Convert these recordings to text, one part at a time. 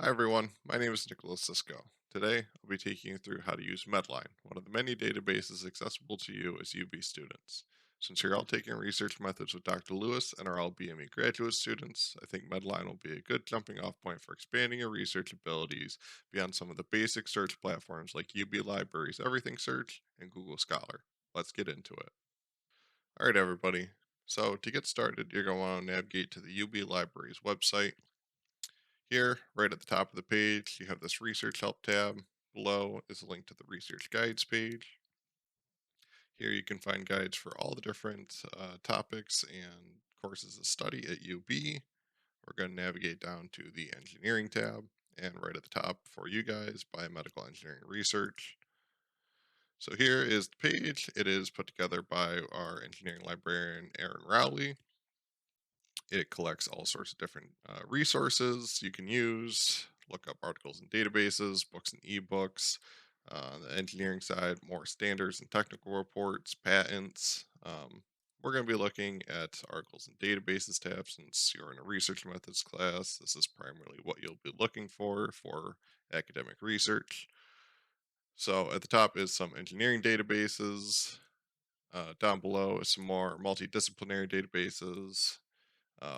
Hi everyone, my name is Cisco. Today I'll be taking you through how to use Medline, one of the many databases accessible to you as UB students. Since you're all taking research methods with Dr. Lewis and are all BME graduate students, I think Medline will be a good jumping off point for expanding your research abilities beyond some of the basic search platforms like UB Libraries Everything Search and Google Scholar. Let's get into it. Alright everybody, so to get started you're going to want to navigate to the UB Libraries website. Here, right at the top of the page, you have this Research Help tab. Below is a link to the Research Guides page. Here you can find guides for all the different topics and courses of study at UB. We're going to navigate down to the Engineering tab, and right at the top for you guys, Biomedical Engineering Research. So here is the page. It is put together by our engineering librarian, Aaron Rowley. It collects all sorts of different resources you can use, look up articles and databases, books and ebooks. On the engineering side, more standards and technical reports, patents. We're going to be looking at articles and databases tab since you're in a research methods class. This is primarily what you'll be looking for academic research. So at the top is some engineering databases. Down below is some more multidisciplinary databases.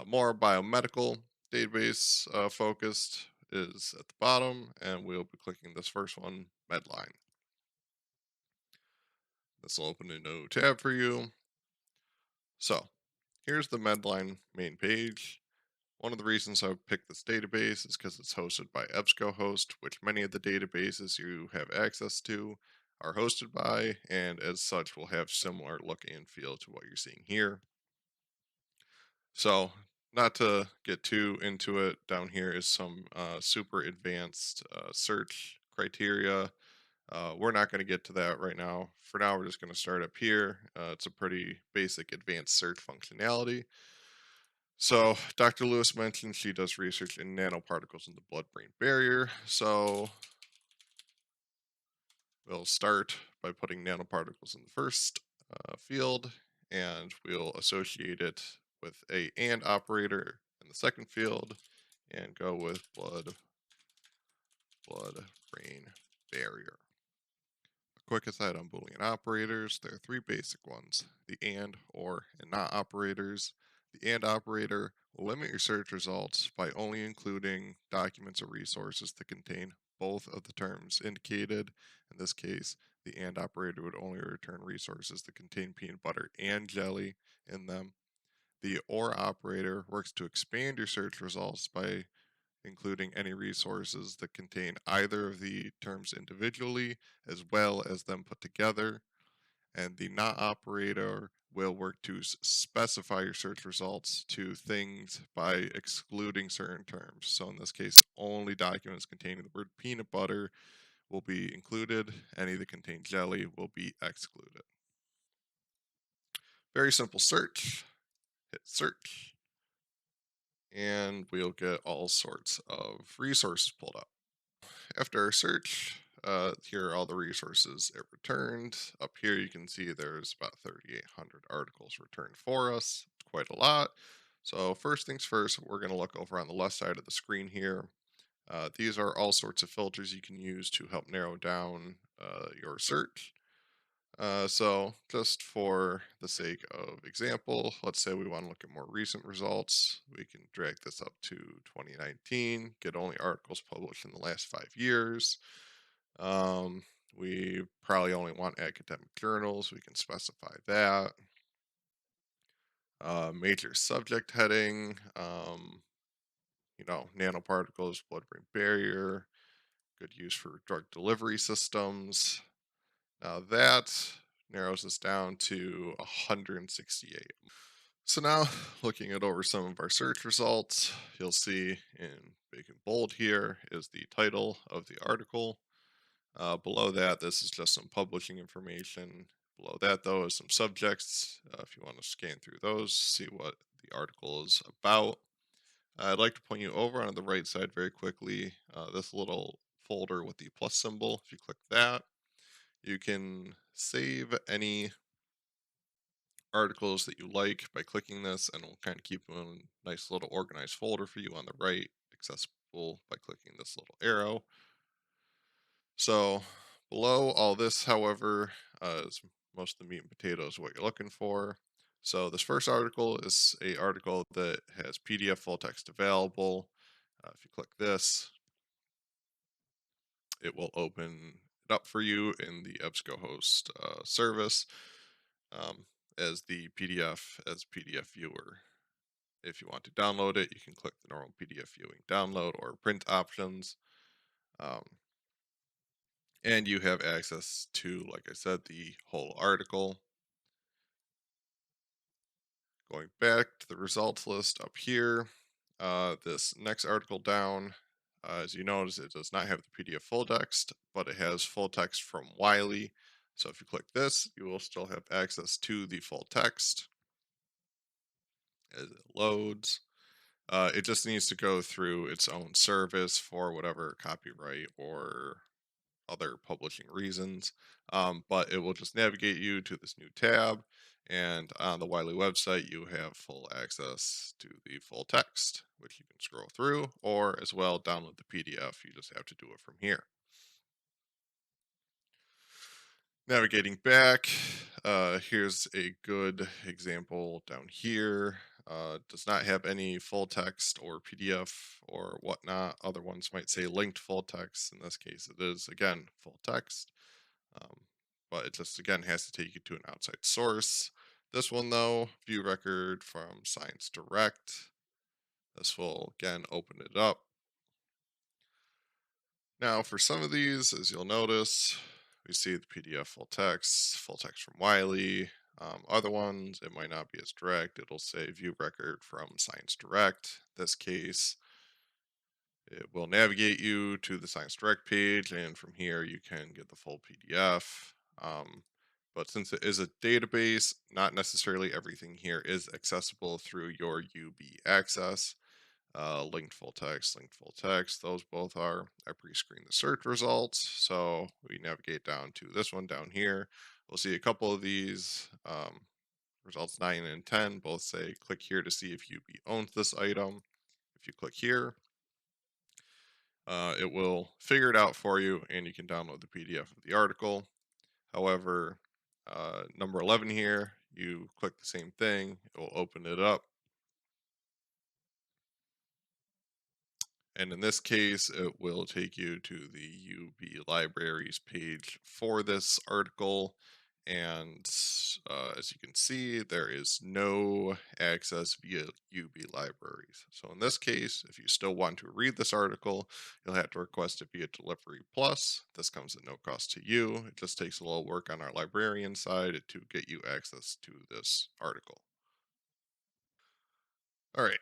More biomedical database focused is at the bottom, and we'll be clicking this first one, Medline. This will open a new tab for you. So here's the Medline main page. One of the reasons I picked this database is because it's hosted by EBSCOhost, which many of the databases you have access to are hosted by, and as such will have similar look and feel to what you're seeing here. So, not to get too into it, down here is some super advanced search criteria. We're not going to get to that right now. For now, we're just going to start up here. It's a pretty basic advanced search functionality. So, Dr. Lewis mentioned she does research in nanoparticles in the blood brain barrier. So, we'll start by putting nanoparticles in the first field, and we'll associate it with a AND operator in the second field, and go with blood-brain barrier. A quick aside on Boolean operators, there are three basic ones: the AND, OR, and NOT operators. The AND operator will limit your search results by only including documents or resources that contain both of the terms indicated. In this case, the AND operator would only return resources that contain peanut butter and jelly in them. The OR operator works to expand your search results by including any resources that contain either of the terms individually as well as them put together. And the not operator will work to specify your search results to things by excluding certain terms. So in this case, only documents containing the word peanut butter will be included. Any that contain jelly will be excluded. Very simple search. Hit search, and we'll get all sorts of resources pulled up. After our search, here are all the resources it returned. Up here you can see there's about 3,800 articles returned for us. It's quite a lot. So first things first, we're going to look over on the left side of the screen here. These are all sorts of filters you can use to help narrow down your search. So just for the sake of example, let's say we want to look at more recent results. We can drag this up to 2019, get only articles published in the last 5 years. Um, we probably only want academic journals. We can specify that. Major subject heading, nanoparticles, blood-brain barrier, good use for drug delivery systems. Now that narrows us down to 168. So now looking at over some of our search results, you'll see in big and bold here is the title of the article. Below that, this is just some publishing information. Below that, though, is some subjects. If you want to scan through those, see what the article is about. I'd like to point you over on the right side very quickly. This little folder with the plus symbol, if you click that, you can save any articles that you like by clicking this, and we'll kind of keep them in a nice little organized folder for you on the right, accessible by clicking this little arrow. So below all this, however, is most of the meat and potatoes what you're looking for. So this first article is a article that has PDF full text available. If you click this, it will open it up for you in the EBSCOhost service um, as the PDF as PDF viewer. If you want to download it, you can click the normal PDF viewing download or print options. Um, and you have access to, like I said, the whole article. Going back to the results list up here, this next article down, as you notice, it does not have the PDF full text, but it has full text from Wiley. So if you click this, you will still have access to the full text as it loads. It just needs to go through its own service for whatever copyright or other publishing reasons. But it will just navigate you to this new tab. And on the Wiley website, you have full access to the full text, which you can scroll through, or as well download the PDF. You just have to do it from here. Navigating back, here's a good example down here. Does not have any full text or PDF or whatnot. Other ones might say linked full text. In this case, it is again full text. Um, but it just again has to take you to an outside source. This one though, view record from Science Direct. This will again open it up. Now for some of these, as you'll notice, we see the PDF full text from Wiley. Other ones, it might not be as direct. It'll say view record from Science Direct. This case, it will navigate you to the Science Direct page, and from here you can get the full PDF. But since it is a database, not necessarily everything here is accessible through your UB access. Linked full text, those both are. I pre-screen the search results, so we navigate down to this one down here. We'll see a couple of these. Results 9 and 10 both say click here to see if UB owns this item. If you click here, it will figure it out for you and you can download the PDF of the article. However, number 11 here, you click the same thing, it will open it up. And in this case, it will take you to the UB libraries page for this article. And as you can see, there is no access via UB libraries. So in this case, if you still want to read this article, you'll have to request it via Delivery Plus. This comes at no cost to you. It just takes a little work on our librarian side to get you access to this article. All right,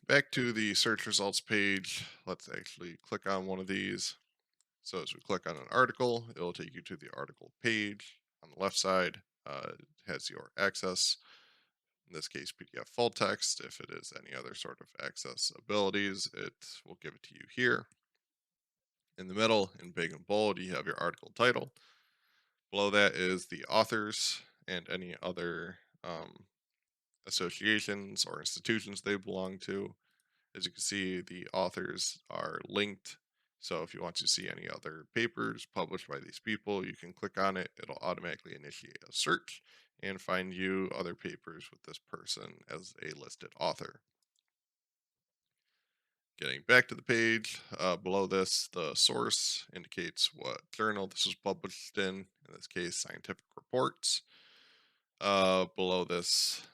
back to the search results page. Let's actually click on one of these. So as we click on an article, it will take you to the article page. On the left side, it has your access. In this case, PDF full text. If it is any other sort of access abilities, it will give it to you here. In the middle, in big and bold, you have your article title. Below that is the authors and any other associations or institutions they belong to. As you can see, the authors are linked. So if you want to see any other papers published by these people, you can click on it. It'll automatically initiate a search and find you other papers with this person as a listed author. Getting back to the page, below this, the source indicates what journal this was published in this case, Scientific Reports. Below this,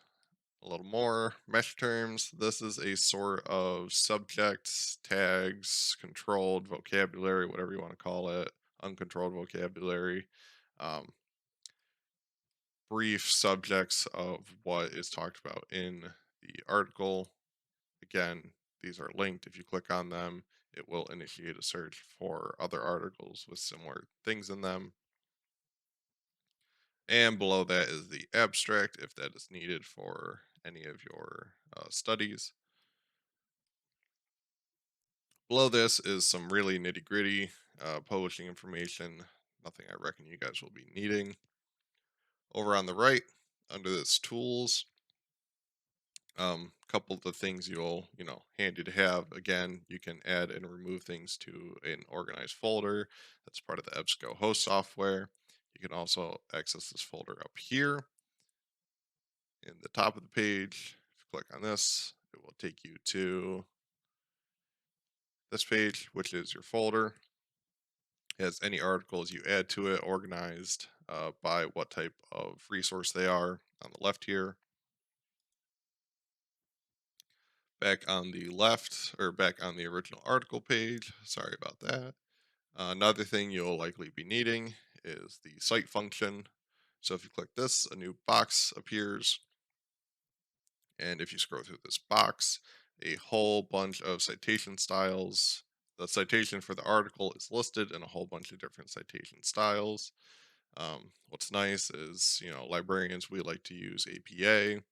a little more mesh terms. This is a sort of subjects, tags, controlled vocabulary, whatever you want to call it, uncontrolled vocabulary, um, brief subjects of what is talked about in the article. Again, these are linked. If you click on them, it will initiate a search for other articles with similar things in them. And below that is the abstract, if that is needed for any of your studies. Below this is some really nitty gritty publishing information, nothing I reckon you guys will be needing. Over on the right, under this tools, Couple of the things handy to have. Again, you can add and remove things to an organized folder. That's part of the EBSCO host software. You can also access this folder up here in the top of the page. If you click on this, it will take you to this page, which is your folder. It has any articles you add to it organized by what type of resource they are on the left here. Back on the left, or back on the original article page, sorry about that. Another thing you'll likely be needing is the cite function. So if you click this, a new box appears. And if you scroll through this box, a whole bunch of citation styles. The citation for the article is listed in a whole bunch of different citation styles. What's nice is, librarians, we like to use APA.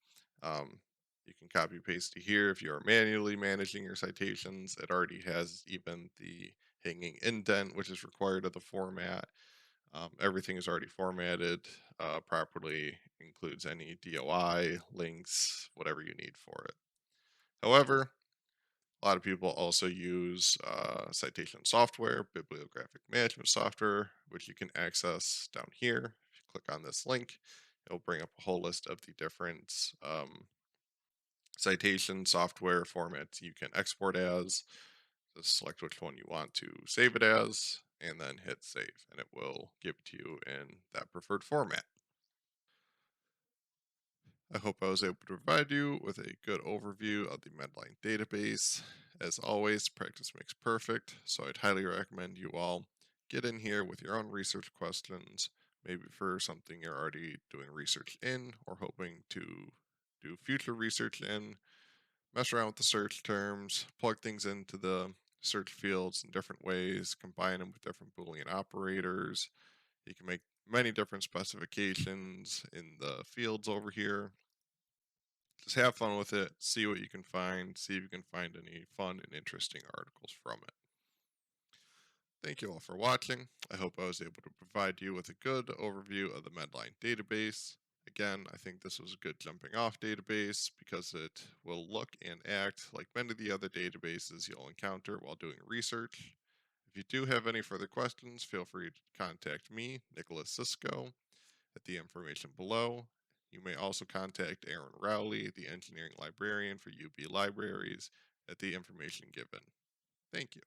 You can copy paste to here if you are manually managing your citations. It already has even the hanging indent, which is required of the format. Everything is already formatted properly, includes any DOI, links, whatever you need for it. However, a lot of people also use citation software, bibliographic management software, which you can access down here. If you click on this link, it'll bring up a whole list of the different citation software formats you can export as. Just select which one you want to save it as, and then hit save, and it will give it to you in that preferred format. I hope I was able to provide you with a good overview of the Medline database. As always, practice makes perfect, so I'd highly recommend you all get in here with your own research questions, maybe for something you're already doing research in or hoping to do future research in. Mess around with the search terms, plug things into the search fields in different ways, combine them with different Boolean operators. You can make many different specifications in the fields over here. Just have fun with it, see what you can find, see if you can find any fun and interesting articles from it. Thank you all for watching. I hope I was able to provide you with a good overview of the Medline database. Again, I think this was a good jumping off database because it will look and act like many of the other databases you'll encounter while doing research. If you do have any further questions, feel free to contact me, Nicholas Cisco, at the information below. You may also contact Aaron Rowley, the engineering librarian for UB Libraries, at the information given. Thank you.